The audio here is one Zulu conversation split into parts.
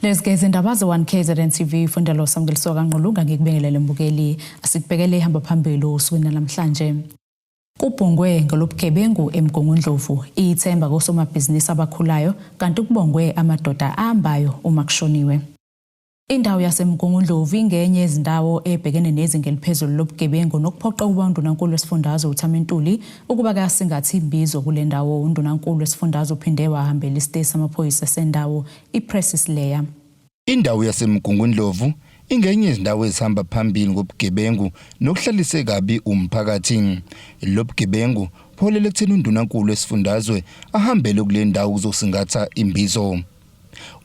Lezigeze indaba ze-1 KZN TV Fundelo Samgeliso kaNqulunga ngikubingelele mbukeli asikubhekele ihamba phambili osukwini namhlanje. Kubhongwe ngalobugebengu eMgungundlovu ithemba kosomabhizinisi abakhulayo kanti kubongwe amadoda ahambayo uma kushoniwe. Indawo yaseMgungundlovu ingenye yezindawo ebhekene nezinga eliphezulu lobugebengu nokuphoqa uNdunankulu wesifundazwe uThamintuli ukuba kasingathi imbizo kule ndawo. uNdunankulu wesifundazwe uphinde wahambela isiteshi samaphoyisa sendawo iPrecious Layer. Indawo yaseMgungundlovu ingenye yezindawo ezihamba phambili ngobugebengu nokuhlalise kabi umphakathi. Lobugebengu pholele ekutheni uNdunankulu wesifundazwe ahambele kule ndawo ukuzosingatha imbizo.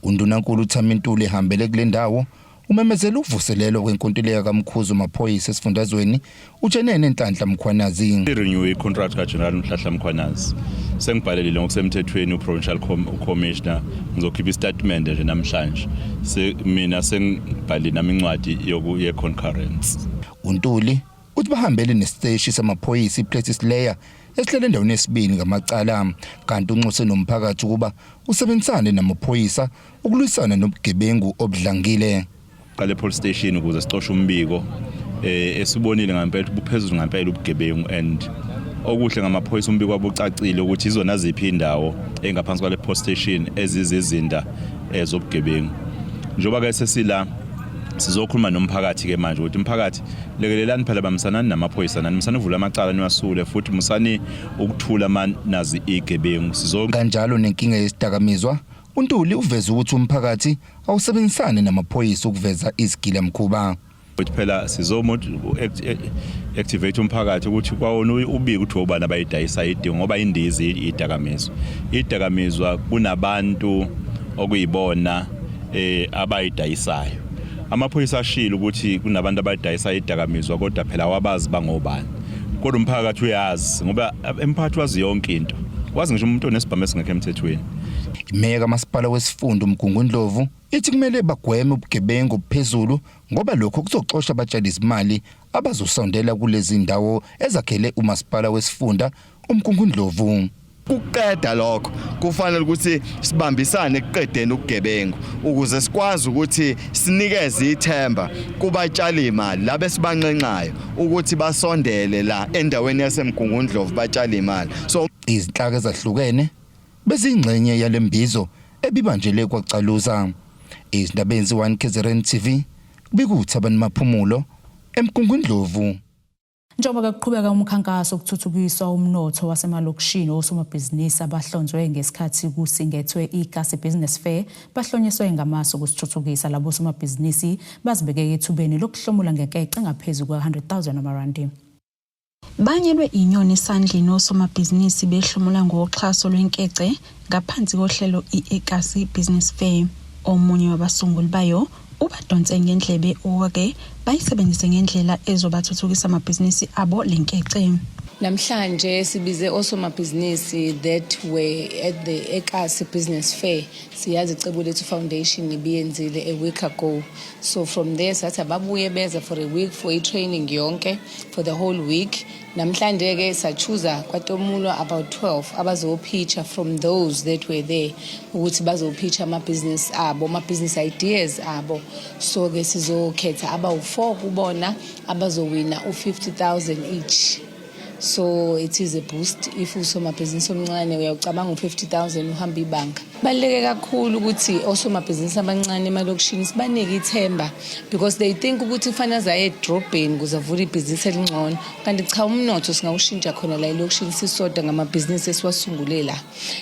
uNdunankulu uThamintuli ehambele kule ndawo umemezela ukuvuselelwa kwenkontileka kaMkhuzu maphoyisa esifundazweni uTshenene Nhlanhla Mkhwanazi. Renew contract kaGeneral Nhlanhla Mkhwanazi sengibhalelile ngokusemthethweni uProvincial Commissioner ngizokhipha istatement nje namhlanje. Mina sengibhalile nami incwadi ye-concurrence. uNtuli uthi bahambele nesiteshi samaphoyisa iPrecious Layer esihlele endaweni yesibili ngamacala kanti unxuse nomphakathi ukuba usebenzisane namaphoyisa ukulwisana nobugebengu obudlangile. Qale police station ukuze sicoshe umbiko esibonile ngempela buphezulu ngempela ubugebengu and okuhle ngamaphoyisa umbiko wabucacile ukuthi izona ziphi indawo engaphansi kwale police station ezizizinda ezobugebengu. Njoba ke sesila sizokhuluma nomphakathi ke manje ukuthi umphakathi lekelelani phela bamsanani namaphoyisa nani musani uvula amacala niwasule futhi musani ukuthula manazi igebengu kanjalo nenkinga yesidakamizwa. uNtuli uveza ukuthi umphakathi awusebenzisane namaphoyisa ukuveza izigila mkhuba ukuthi phela activate umphakathi ukuthi kwawona ubike ukuthi obani abayidayisa idingo ngoba indizi idakamizwa kunabantu okuyibona abayidayisayo. Amaphoyisa ashilo ukuthi kunabantu abadayisa idakamizwa kodwa phela wabazi bangobani. Kodwa umphakathi uyazi ngoba emphakathi wazi yonke into. Wazi ngisho umuntu onesibhamu esingekho emthethweni. Imeya kaMasipala wesifunda uMgungundlovu ithi kumele bagweme ubugebengu obuphezulu ngoba lokho kuzoxosha abatshali izimali abazosondela kulezi ndawo ezakhele uMasipala wesifunda uMgungundlovu. Ukuqeda lokho kufanele ukuthi sibambisane ekuqedeni ubugebengu ukuze sikwazi ukuthi sinikeze ithemba kubatshali imali labe sibanqenqayo ukuthi basondele la endaweni yaseMgungundlovu batshali imali. So izinhlaka ezahlukene bezingxenye yalembizo ebibanjele kwacaluza. Izindabeni ze-1 KZN TV kubikuthi abani maphumulo eMgungundlovu. Njengoba kuqhubeka umkhankaso ukuthuthukiswa umnotho wasemalokishini osomabhizinisi abahlonzwe ngesikhathi kusingethwe iGasi Business Fair bahlonyiswe ngamasu kusithuthukisa labo somabhizinisi bazibeke ethubeni lokuhlomula ngekece ngaphezulu kwa100,000 amarandi. Banyelwe inyoni esandleni osomabhizinisi behlomula ngoxhaso lwenkece ngaphansi kohlelo iGasi Business Fair. Omunye wabasunguli bayo ubadonse ngendlebe oke bayisebenzise ngendlela ezobathuthukisa amabhizinisi abo lenkece. Namhlanje sibize osomabhizinisi that were at the Ekasi Business Fair. Siyazi icebo lethu foundation ibiyenzile a week ago. So from there sathi ababuye beza for a week for a training yonke for the whole week. Namhlanje ke sachuza kwatomulo about 12 abazopitcha from those that were there ukuthi bazopitcha ama-business abo, ama-business ideas abo. So ke sizokhetha abawu4 kubona abazowina u50,000 each. So it is a boost if usomabhizinisi omncane uyacabanga u50,000 uhamba ibanga. Baleke kakhulu ukuthi osomabhizinisi abancane emalokishini sibanike ithemba because they think ukuthi fana zaye edrobheni kuzavula ibhizinisi elingcono kanti cha umnotho singawushintsha khona la elokishini sisoda ngamabhizinisi esiwasungule la.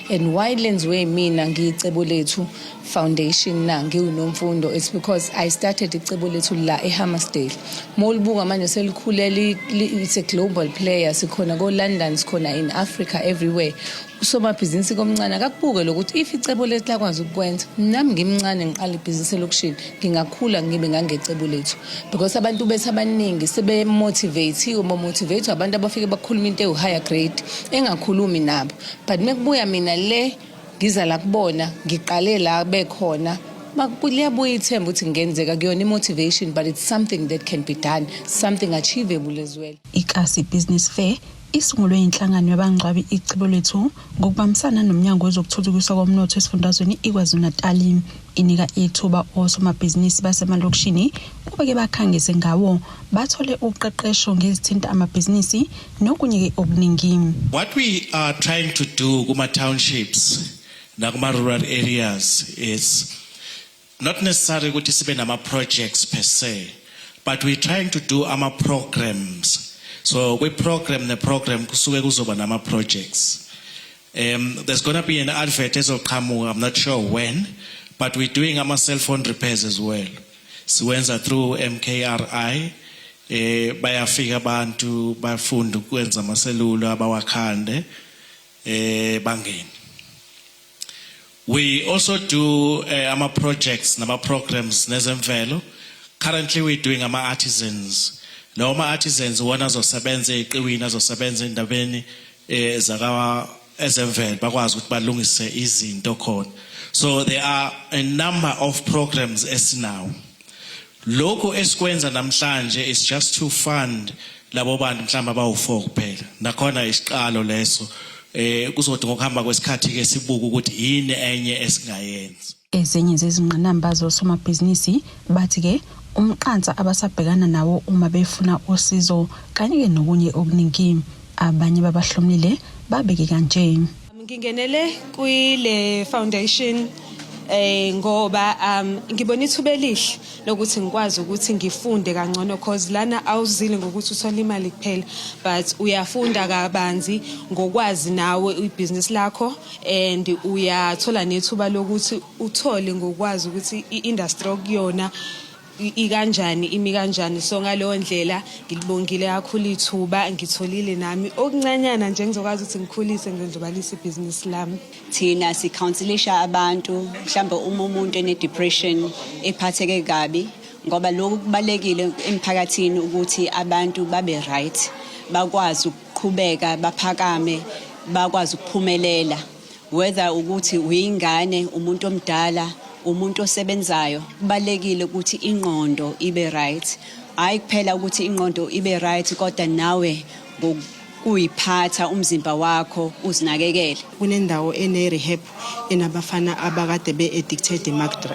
And why lenziwe mina ngicebo lethu foundation na ngiwunomfundo it's because I started icebo lethu la eHammersdale. Molibuka manje selikhulele it's a global player sikhona go London sikhona in Africa everywhere. Usomabhizinisi komncane akakubuke lokuthi if icebo lethu lakwazi ukwenza nami ngimncane ngiqala ibhizinisi lokishini ngingakhula ngibe ngangecebo lethu because abantu bethu abaningi sebe motivate motivate abantu abafike bakhuluma into higher grade engakhulumi nabo but mekubuya mina le ngiza la kubona ngiqale la bekhona bakuliyabuya ithemba ukuthi ngenzeka kuyona imotivation but it's something that can be done, something achievable as well. iGasi Business Fair Isungulwe inhlangano yabangcwabi icebo lethu ngokubambisana nomnyango wezokuthuthukiswa komnotho esifundazweni iKwaZulu-Natal inika ithuba osomabhizinisi basemalokishini ubeke bakhangise ngawo bathole uqeqesho ngezithinta amabhizinisi nokunye okuningi. What we are trying to do kuma townships na kuma rural areas is not necessarily ukuthi sibe nama projects per se, but we're trying to do ama programs. So we program kusuke kuzoba nama projects. There's going to be an advert ezoqhamuka, I'm not sure when, but we're doing ama cell phone repairs as well. Siwenza through MKRI, bayafika abantu bafunda ukwenza amaselula abawakhande bangeni. We also do ama projects nama programs nezemvelo. Currently we're doing ama artisans. Noma artisans wona zosebenza eqiwini azosebenza endabeni zakawa ezemvelo bakwazi ukuthi balungise izinto khona. So there are a number of programs esinawo. Lokho esikwenza namhlanje is just to fund labo bantu mhlamba bawu4 kuphela. Nakhona isiqalo leso kuzothi ngokuhamba kwesikhathi ke sibuka ukuthi yini enye esingayenza. Ezinye zezinqinamba zosomabhizinisi bathi ke umqansa abasabhekana nawo uma befuna usizo kanye ke nokunye okuningi abanye babahlomlile babeke kanje. Ngingenele kwile foundation ngoba ngibona ithuba elihle lokuthi ngikwazi ukuthi ngifunde kangcono cause lana awuzile ngokuthi uthola imali kuphela but uyafunda kabanzi ngokwazi nawe ibusiness lakho and uyathola nethuba lokuthi uthole ngokwazi ukuthi iindustry okuyona ikanjani imi kanjani. So ngaleyo ndlela ngilibongile kakhulu ithuba ngitholile nami okuncanyana nje ngizokwazi ukuthi ngikhulise ngendlobalisa ibusiness lami. Thina sicounselisha abantu mhlawumbe umuntu ene depression ephatheke kabi ngoba lokhu kubalekile emphakathini ukuthi abantu babe right bakwazi ukuqhubeka baphakame bakwazi ukuphumelela whether ukuthi uyingane umuntu omdala umuntu osebenzayo kubalekile ukuthi ingqondo ibe right. Hayi kuphela ukuthi ingqondo ibe right kodwa nawe kuyiphatha umzimba wakho uzinakekele. Kunendawo ene rehab enabafana abakade be addicted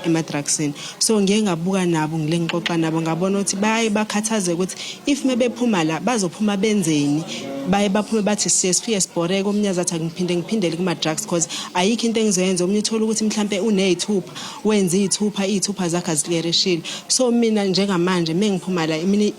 emadrugsini. So ngeke ngabuka nabo ngilengixoxa nabo ngabona ukuthi baye bakhathaze ukuthi if mebephuma la bazophuma benzeni. Baye baphume bathi siyesifike sibhoreke umnyazi athi ngiphindele kuma drugs because ayikho into engizoyenza omnye uthola ukuthi mhlambe unezithupha wenza izithupha zakhe aziclearishile. So mina njengamanje mengiphuma la mina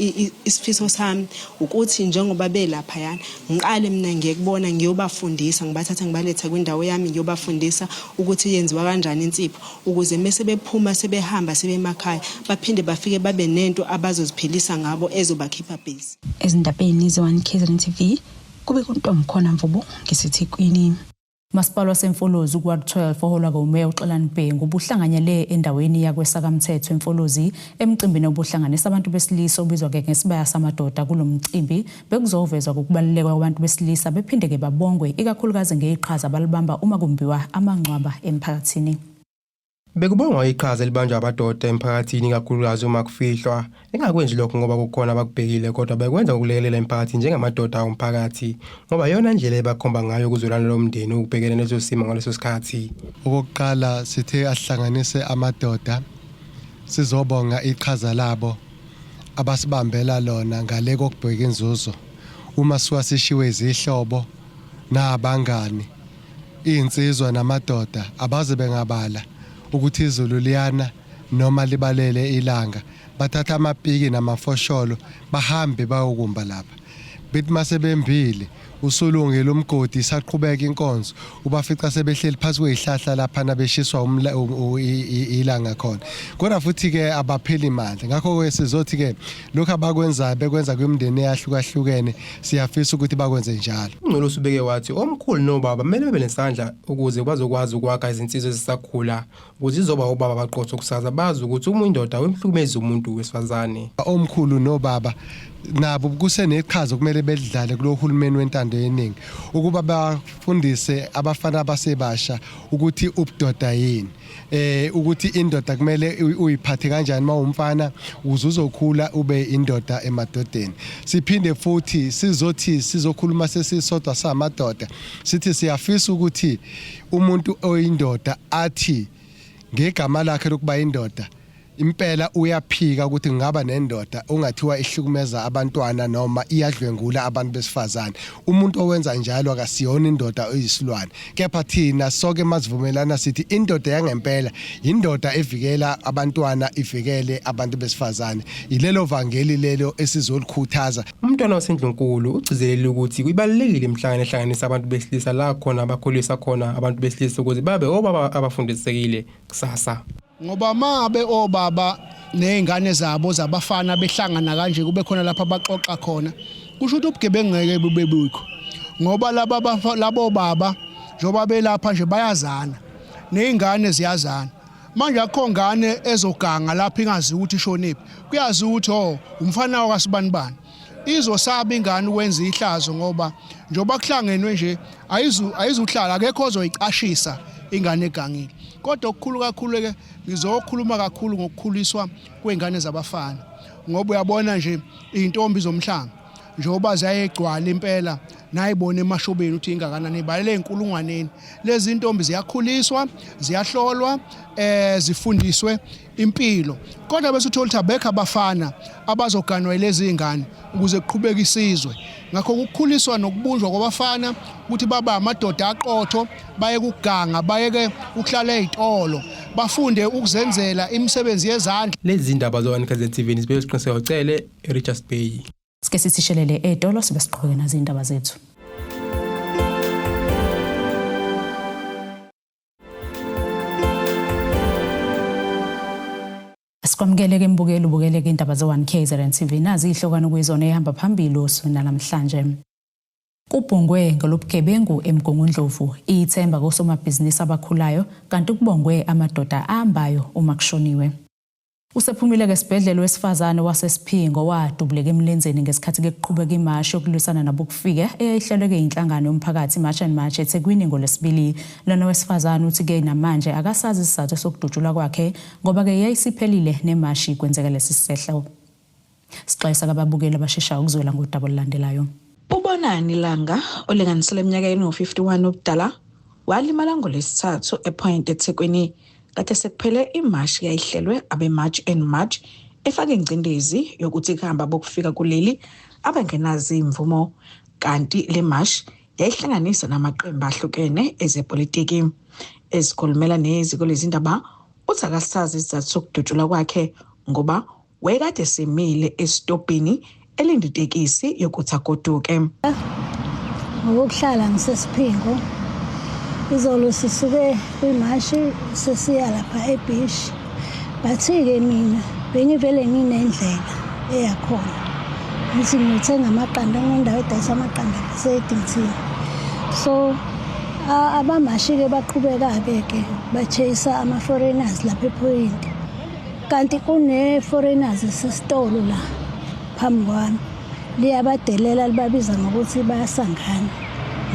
isifiso sami ukuthi njengoba belapha yana ngiqale mina ngiyekubona ngiyobafundisa ngibathatha ngibaletha kwindawo yami ngiyobafundisa ukuthi yenziwa kanjani insipho ukuze mase bephuma sebehamba sebemakhaya baphinde bafike babe nento abazoziphilisa ngabo ezobakhipha busy. Ezindabeni ze1 KZN TV kube kuntombi khona Mvubo ngisithi kwini. Masipala wasemfolozi kuward 12 oholwa ngumeya uXolani Bhengu ubuhlanganyele endaweni yakwesakamthetho emfolozi emcimbini obuhlanganisa abantu besilisa obizwa ngesibaya samadoda kulomcimbi bekuzovezwa ukubaluleka kwabantu besilisa bephinde ke babongwe ikakhulukazi ngeziqhaza abalibamba uma kumbiwa amangcwaba emphakathini. Bekubongwa iqhaza libanjwa abadoda emphakathini kakhulukazi uma kufihlwa engakwenzi lokho ngoba kukhona abakubhekile kodwa bekwenza ukulekelela emphakathini njengamadoda omphakathi ngoba yona ndlela ebakhomba ngayo ukuzolana lomndeni ukubhekela leso simo ngaleso sikhathi. Okokuqala sithe asihlanganise amadoda sizobonga iqhaza labo abasibambela lona ngale kokubheka inzuzo uma siwasishiwe izihlobo nabangani insizwa namadoda abaze bengabala ukuthi izulu liyana noma libalele ilanga bathatha amapiki namafosholo bahambe bayokumba lapha bethi mase bembile usulungile umgodi isaqhubeka inkonzo ubafica sebehleli phansi kwezihlahla lapha nabeshiswa ilanga khona kodwa futhi ke abapheli imandla ngakho ke sizothi ke lokho abakwenza bekwenza kwimndeni eyahlukahlukene siyafisa ukuthi bakwenze njalo. Ungcolo usubeke wathi omkhulu nobaba kumele bebe nesandla ukuze bazokwazi ukwakha izinsizwe ezisakhula ukuze izoba obaba baqotho kusaza bazi ukuthi uma indoda wemhlukumeza umuntu wesifazane. Omkhulu nobaba nabo kuseneqhaza kumele bedlale kulo hulumeni wentando yeningi ukuba bafundise abafana abasebasha ukuthi ubudoda yini ukuthi indoda kumele uyiphathe kanjani mawumfana uzuzokhula ube indoda emadodeni. Siphinde futhi sizokhuluma sesisodwa samadoda sithi siyafisa ukuthi umuntu oyindoda athi ngegama lakhe lokuba indoda impela uyaphika ukuthi ngaba nendoda ongathiwa ihlukumeza abantwana noma iyadlwengula abantu besifazane. Umuntu owenza njalo akasiyona indoda oyisilwane. Kepha thina sonke masivumelana sithi indoda yangempela indoda evikela abantwana ivikele abantu besifazane. Ilelo vangeli lelo esizolikhuthaza. Umntwana waseNdlunkulu ugcizelele ukuthi kubalekile imhlangano ehlanganisa abantu besilisa la khona abakhulisa khona abantu besilisa ukuthi babe obaba abafundisekile kusasa. Ngoba mabe obaba nezingane zabo zabafana behlangana kanje kube khona lapha abaxoxa khona kusho ukuthi ubugebengu ngeke bube bukho ngoba labo baba njoba belapha nje bayazana nezingane ziyazana manje akho ngane ezoganga lapha ingazi ukuthi ishonephi kuyazi ukuthi umfana wakasibanibani izosaba ingane ukwenza ihlazo ngoba njoba kuhlangenwe nje ayizuhlala akekho ozoyicashisa ingane egangile. Kodwa okukhulu kakhulu ke ngizokhuluma kakhulu ngokukhuliswa kwengane zabafana ngoba uyabona nje intombi zomhlanga njoba ziyegcwala impela nayibona emashobeni ukuthi ingakanani ibalele enkulungwaneni. Lezi intombi ziyakhuliswa ziyahlolwa zifundiswe impilo kodwa bese uthola ukuthi abekho abafana abazoganwa lezi ingane ukuze kuqhubeke isizwe. Ngakho ukukhuliswa nokubunjwa kwabafana ukuthi baba amadoda aqotho baye kuganga bayeke ukuhlala ezitolo bafunde ukuzenzela imisebenzi yezandla. Lezi ndaba zowanikeza TV sibeke siqiniseka ucele Richards Bay. Sike sisishelele etolo sibe siqhubeke nazo indaba zethu. Asikwamukele mbukeli ubukele indaba ze1KZN TV nazi ihlokano kuyizona ehamba phambili osuna namhlanje. Kubhungwe ngalobugebengu eMgungundlovu ithemba kosomabhizinisi abakhulayo kanti kubongwe amadoda ahambayo uma kushoniwe. Usephumile ke sibhedlela wesifazane wasesiphingo wadubuleka emlenzeni ngesikhathi ke kuqhubeka imashi yokulwisana nabokufika eyayihlelwe inhlangano yomphakathi March and March eThekwini ngolesibili. Lona wesifazane uthi ke namanje akasazi isizathu sokudutshulwa kwakhe ngoba ke yayisiphelile nemashi kwenzeka lesisehlo. Sixolisa kababukeli abashesha ukuzwela ngodaba olulandelayo. Ubonani Langa olenganisela eminyaka eno51 obudala walimala ngolesithathu ePoint eThekwini kade sekuphele imashi yayihlelwe abeMarch and March efake ingcindezi yokuthi kuhamba bokufika kuleli abangenazi imvumo kanti le mashi yayihlanganisa namaqembu ahlukene ezepolitiki. Ezikhulumela neziko lezindaba uthi akasazi isizathu sokudutshulwa kwakhe ngoba wayekade semile esitobhini elinde itekisi yokuthi agoduke. Ngokuhlala ngisesiphingo izolo sisuke kwimashi sesiya lapha eBish bathi-ke mina bengivele nginendlela eyakhona ngithi ngithenga amaqanda ngendawo edayisa amaqanda ngasedimthini. So abamashi-ke baqhubeka-ke bachase ama-foreigners lapha ePoint kanti kune-foreigners esesitolo la phambi kwami liyabadelela libabiza ngokuthi bayasangana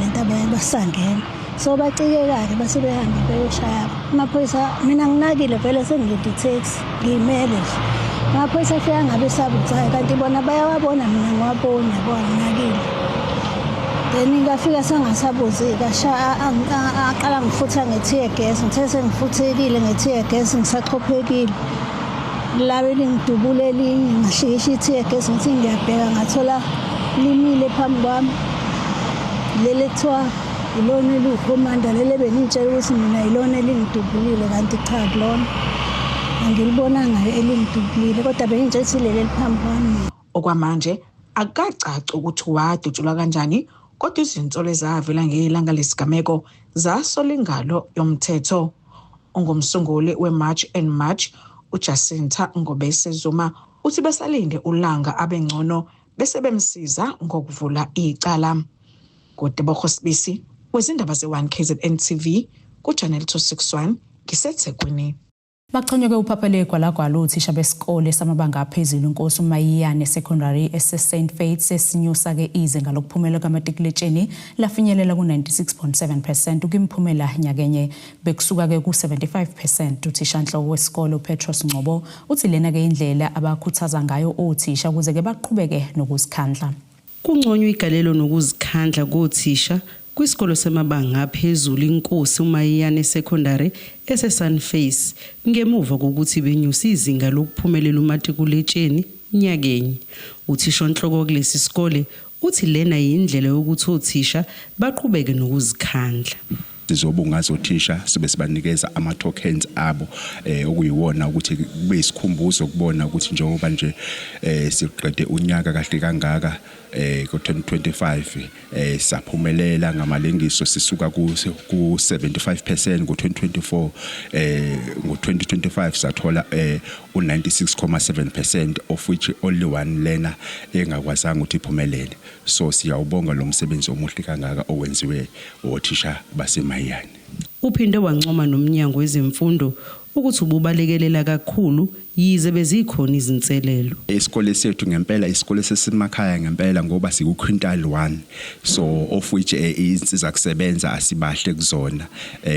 lento basangena. So bacike-ke base behamba beyoshaya amaphoyisa. Mina nginakile vele sengilinde itaxi ngimele nje amaphoyisa afika ngabe sabuzayo kanti bona bayawabona mina ngiwabona yabona nginakile. Then ngafika sangasabuzi aqala ngifutha ngetear gas ngithe sengifuthekile ngetear gas ngisachophekile labe lingidubule elinye ngashikisha itear gas ngithi ngiyabheka ngathola limile phambi kwami leli kuthiwa ilona eliwukhomanda lele benitshela ukuthi mina ilona elingidubulile kanti cha kulona angilibonanga elingidubulile kodwa benitshela ukuthi leli phambi kwami. Okwamanje akacaci ukuthi wadutshulwa kanjani kodwa izinsolo ezavela ngelanga lesigameko zasola ingalo yomthetho. Ongumsunguli weMarch and March uJacinta Ngobese Zuma uthi besalinde ulanga abengcono bese bemsiza ngokuvula icala. Kodebo Sibisi wezindaba ze1KZN TV ku Channel 261 ngiseThekwini. Bachonyeke uphaphele gwalagwala uthisha besikole samabanga aphezulu Nkosi uMayiyane Secondary St Faith sesinyusa ke izinga lokuphumela kwamatikuletsheni lafinyelela ku96.7% ukimphumela nyakenye bekusuka ke ku75%. Uthisha Nhloko wesikole Petros Ngcobo uthi lena ke indlela abakhuthaza ngayo othisha ukuze ke baqhubeke nokuzikhandla. Kungconywa igalelo nokuzikhandla kothisha kwisikolo semabanga aphezulu Inkosi uMayiyane Secondary Sunface ngemuva kokuthi benyusa izinga lokuphumelela umatikuletsheni nyakenye. Uthisha Nhloko kulesi sikole uthi lena indlela yokuthi othisha baqhubeke nokuzikhandla. Sizobungaza othisha sibe sibanikeza ama tokens abo okuyiwona ukuthi kube isikhumbuzo ukubona ukuthi njengoba nje siqede unyaka kahle kangaka ku-2025 saphumelela ngamalengiso sisuka ku-75% ngo-2024 ngo-2025 sathola u-96.7% of which only one learner engakwazanga ukuthi iphumelele. So siyawubonga lo msebenzi omuhle kangaka owenziwe othisha baseMayiyane. Uphinde wancoma nomnyango wezemfundo ukuthi ububalekelela kakhulu yize bezikhona izinselelo. Isikole sethu ngempela isikole sesemakhaya ngempela ngoba siku-quintile 1 so of which izinsiza kusebenza asibahle kuzona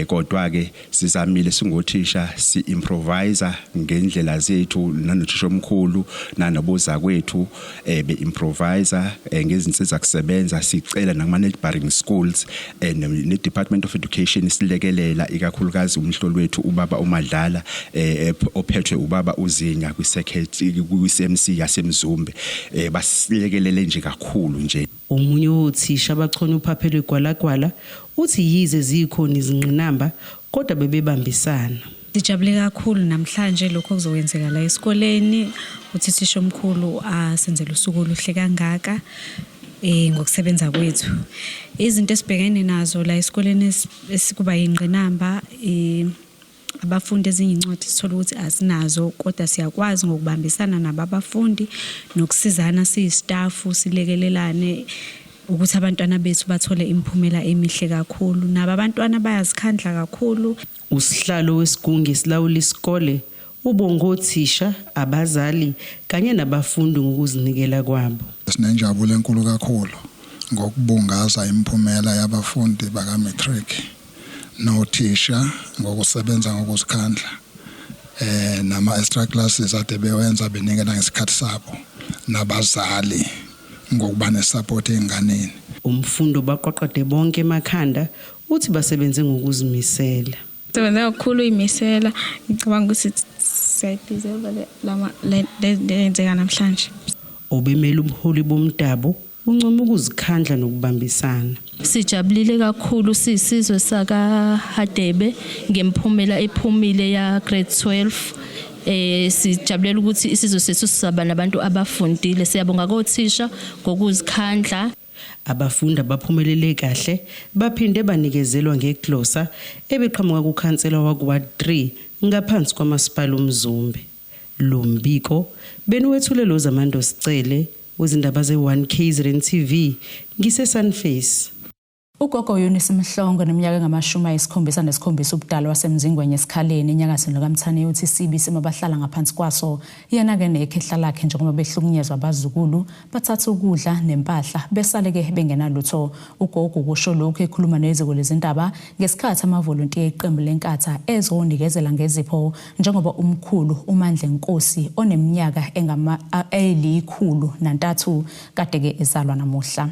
kodwa ke sizamile singothisha si-improvisa ngendlela zethu nanothisha omkhulu nanoboza kwethu be-improvisa ngezinsiza kusebenza sicela nakuma-neighboring schools ne-Department of Education silekelela ikakhulukazi umhloli wethu ubaba uMadlala ophethwe ubaba uzinya kwi-CMC yaseMzumbe basilekelele nje kakhulu nje. Omunye othisha abachona uphaphele gwalagwala uthi yize zikhona izingqinamba kodwa bebebambisana. Sijabule kakhulu namhlanje lokho kuzokwenzeka la esikoleni uthi thisha omkhulu asenzele usuku oluhle kangaka ngokusebenza kwethu. Izinto esibhekene nazo la esikoleni esikuba ingqinamba abafundi ezinye incwadi sithola ukuthi asinazo kodwa siyakwazi ngokubambisana nababafundi nokusizana siyistaff silekelelane ukuthi abantwana bethu bathole imphumela emihle kakhulu naba abantwana bayazikhandla kakhulu. Usihlalo wesigungu esilawula isikole ubongothisha abazali kanye nabafundi ngokuzinikela kwabo. Sinenjabulo enkulu kakhulu ngokubungaza imphumela yabafundi baka matric nothisha ngokusebenza ngokuzikhandla nama extra classes ade bewenza benikela ngesikhathi sabo nabazali ngokuba nesupport enganeni. Umfundo baqoqede bonke emakhanda uthi basebenze ngokuzimisela. Sebenza kakhulu imisela ngicabanga ukuthi siyayideserve lama lenzeka namhlanje. Obemela umholi bomdabo uncoma ukuzikhandla nokubambisana. Sijabulile kakhulu sisizwe saka Hadebe ngemphumela ephumile ya grade 12. Sijabulela ukuthi isizwe sethu sisaba nabantu abafundile. Siyabonga kothisha ngokuzikhandla. Abafundi abaphumelele kahle baphinde banikezelwa ngeglosa ebeqhamuka kuKhansela wakuWard 3 ngaphansi kwaMasipala uMzumbe. Lo mbiko benuwethulelo zamando sicele wezindaba ze1KZN TV ngise-Sunface. Ugogo Eunice Mhlongo neminyaka engama-77 ubudala wasemzingweni esikhaleni enyakatho kaMthane uthi sibi semabahlala ngaphansi kwaso yena ke nekhehla lakhe njengoba behlukunyezwa abazukulu bathatha ukudla nempahla besaleke bengenalutho. Ugogo kusho lokho ekhuluma neziko lezindaba ngesikhathi amavolontiya eqembu lenkatha ezonikezela ngezipho njengoba umkhulu uMandla Nkosi oneminyaka engama-103 kade ke ezalwa namuhla.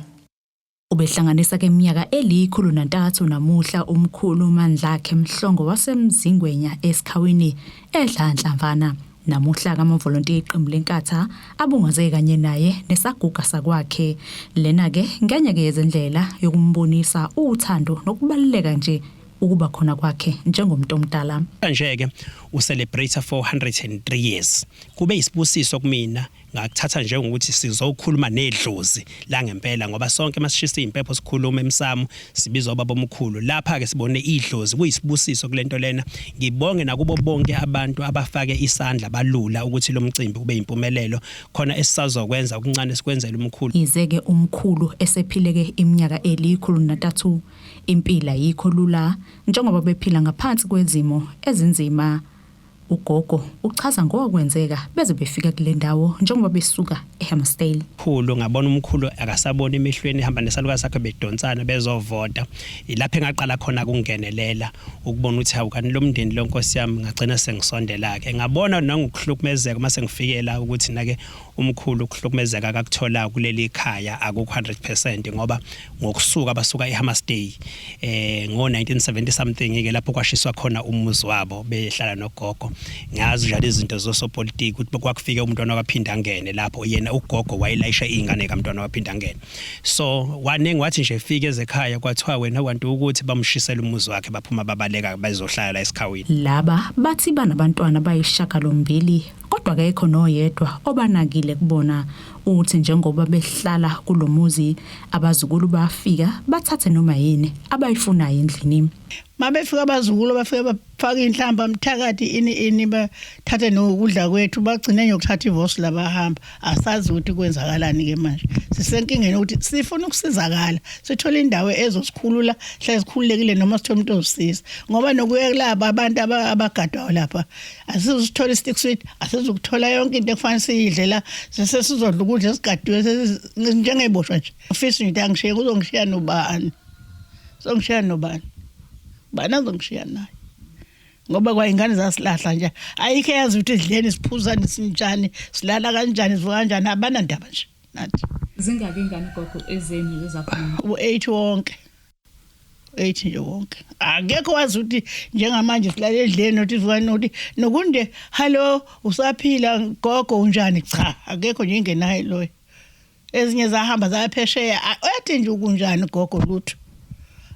Ubehlanganisa ke iminyaka 103 namuhla umkhulu uMandla akhe Mhlongo wasemzingwenya esikhawini edlanhlamvana namuhla kamavolontiya eqembu lenkatha abungaze kanye naye nesaguga sakwakhe. Lena ke ngenye ke yezindlela yokumbonisa uthando nokubaluleka nje ukuba khona kwakhe njengomuntu omdala. Kanje ke ucelebrate 403 years kube isibusiso kumina ngakuthatha njengokuthi sizokhuluma nedlozi la ngempela ngoba sonke masishisa impepho sikhuluma emsamo sibizwa baba omkhulu lapha ke sibone idlozi kuyisibusiso kulento lena. Ngibonge nakubo bonke abantu abafake isandla balula ukuthi lo mcimbi ube impumelelo khona esisazokwenza okuncane sikwenzele umkhulu. Izeke umkhulu esephileke iminyaka 103 impila yikho lula njengoba bephila ngaphansi kwezimo ezinzima ugogo uchaza ngokwenzeka beze befika kule ndawo njengoba besuka eHammersdale. Khulu ngabona umkhulu akasabona emehlweni ehamba nesalukazi sakhe bedonsana bezovota. Ilapha engaqala khona kungenelela ukubona ukuthi awukani lo mndeni lo Nkosi yami ngagcina sengisondela ke. Ngabona nangokuhlukumezeka mase ngifikela ukuthi nake umkhulu ukuhlukumezeka akakuthola kuleli ekhaya akukho 100% ngoba ngokusuka basuka eHammersdale ngo 1970 something ke lapho kwashiswa khona umuzi wabo behlala nogogo. Ngazi njalo izinto zosopolitiki ukuthi kwakufike umntwana wakaphinda ngene lapho yena ugogo wayilayisha izingane kaMntwana waphinda ngene. So wanenge wathi nje efike ezekhaya kwathiwa wena wantu ukuthi bamshisela umuzi wakhe baphuma babaleka bazohlala la esikhawini. Laba bathi banabantwana bayishakalombili kodwa akekho noyedwa obanakile kubona uthi njengoba behlala kulomuzi abazukulu bafika bathathe noma yini abayifunayo endlini. Mabefika abazukulu bafika bafaka inhlamba umthakathi ini bathathe nokudla kwethu bagcine ngiyokuthatha ivosi labahamba asazi ukuthi kwenzakalani ke manje sisenkingeni ukuthi sifuna ukusizakala sithola indawo ezosikhulula hle sikhululekile noma sithola umuntu ozisiza ngoba nokuyekulaba abantu abagadwayo lapha asizothola istick sweet asizokuthola yonke into ekufanele siyidlela sesizodla ukudla esigadiwe njengeboshwa nje ofisi ngithi angishiye kuzongishiya nobani zongishiya nobani bana zongishiya naye ngoba kwaingane zasilahla nje ayikho yazi ukuthi idleni siphuza nisinjani silala kanjani sivuka kanjani abana ndaba nje nathi zingake ingane gogo ezeni lezakhona u8 wonke 8 nje wonke akekho wazi ukuthi njengamanje silala edleni nothi sivuka nokunde hello usaphila gogo unjani cha akekho nje ingenayo lo ezinye zahamba zaphesheya ethi nje ukunjani gogo lutho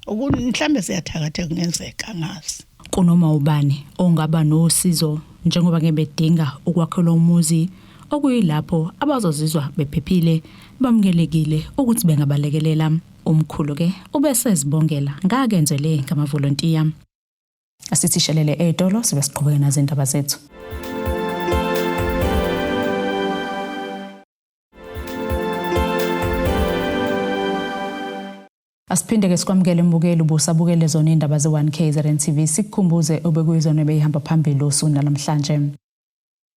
mhlambe siyathakatha kungenzeka ngazi kunoma ubani ongaba nosizo njengoba ngebedinga ukwakhelwa umuzi okuyilapho abazozizwa bephephile bamkelekile ukuthi bengabalekelela umkhulu ke ubesezibongela ngakenzele ngamavolontiya asithishelele edolo sibe siqhubeka nazo indaba zethu. Asiphinde ke sikwamukele imbukeli ubusabukele zona indaba ze1KZN TV sikukhumbuze obekuyizona ebehamba phambili osuku namhlanje.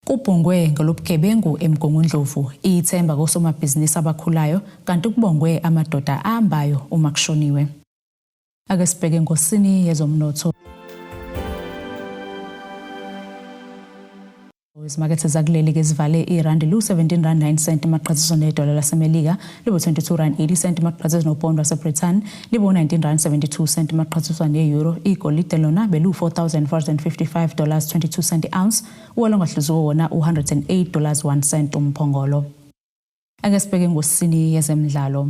Kubongwe ngalobugebengu eMgungundlovu ithemba kosomabhizinisi abakhulayo kanti kubongwe amadoda ahambayo uma kushoniwe. Ake sibheke ngosini yezomnotho. Izimakethe zakuleli ke zivale irandi lu17.9 maqhathiso nedola laseMelika libo 22.80 maqhathiso nopondo waseBritain libo 19.72 maqhathiso neeuro igolide lona belu $4,455.22 ounce wona ngahluzo wona $108.01 umphongolo. Ake sibheke ngosini yezemidlalo.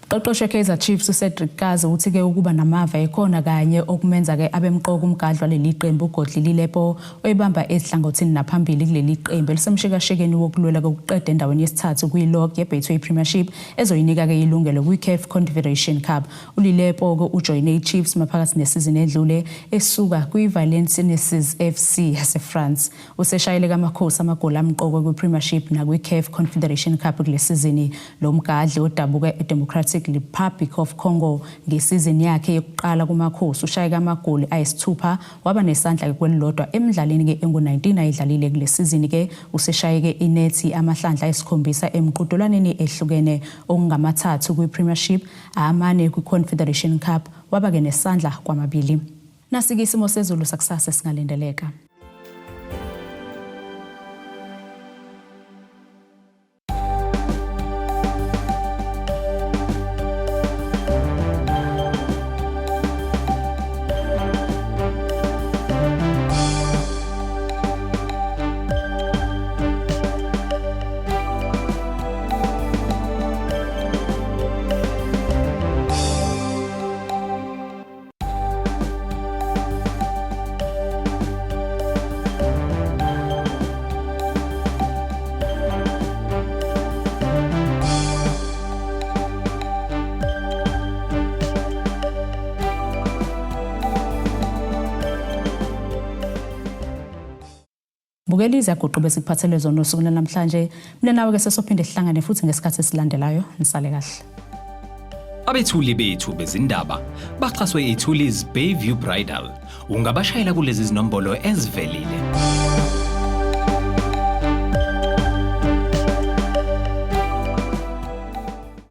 Qeqesho Kaizer Chiefs uCedric Kazi uthi ke ukuba namava ekhona kanye okumenza ke abemqoka umgadlwa leli qembu uGodli Lepo oyibamba ezihlangothini naphambili kuleli qembu elisemshikashekeni wokulwela kokuqeda endaweni yesithathu kuyilog yeBetway Premiership ezoyinika ke ilungelo kwiCAF Confederation Cup. uLilepo ke ujoine iChiefs maphakathi nesizini edlule esuka kwiValenciennes FC yaseFrance. Useshayile kamakhosi amagoli amqoka kwiPremiership nakwiCAF Confederation Cup kulesizini. Lo mgadli odabuka eDemocratic Republic of Congo ngesizini yakhe yokuqala kumakhosi ushayeka amagoli ayisithupha waba nesandla kwelilodwa emidlalweni ke engu19 ayidlalile kulesizini ke useshayeke inethi amahlandla esikhombisa emqhudelwaneni ehlukene okungamathathu kwiPremiership amane kwiConfederation Cup waba ke nesandla kwamabili. Nasike isimo sezulu sakusasa singalindeleka. Bukeliza guqu besikuphathele zona usuku namhlanje mina nawe ke sesophinde sihlangane futhi ngesikhathi esilandelayo nisale kahle. Abethuli bethu bezindaba baxhaswe iThuli's Bayview Bridal. Ungabashayela kulezi zinombolo ezivelile.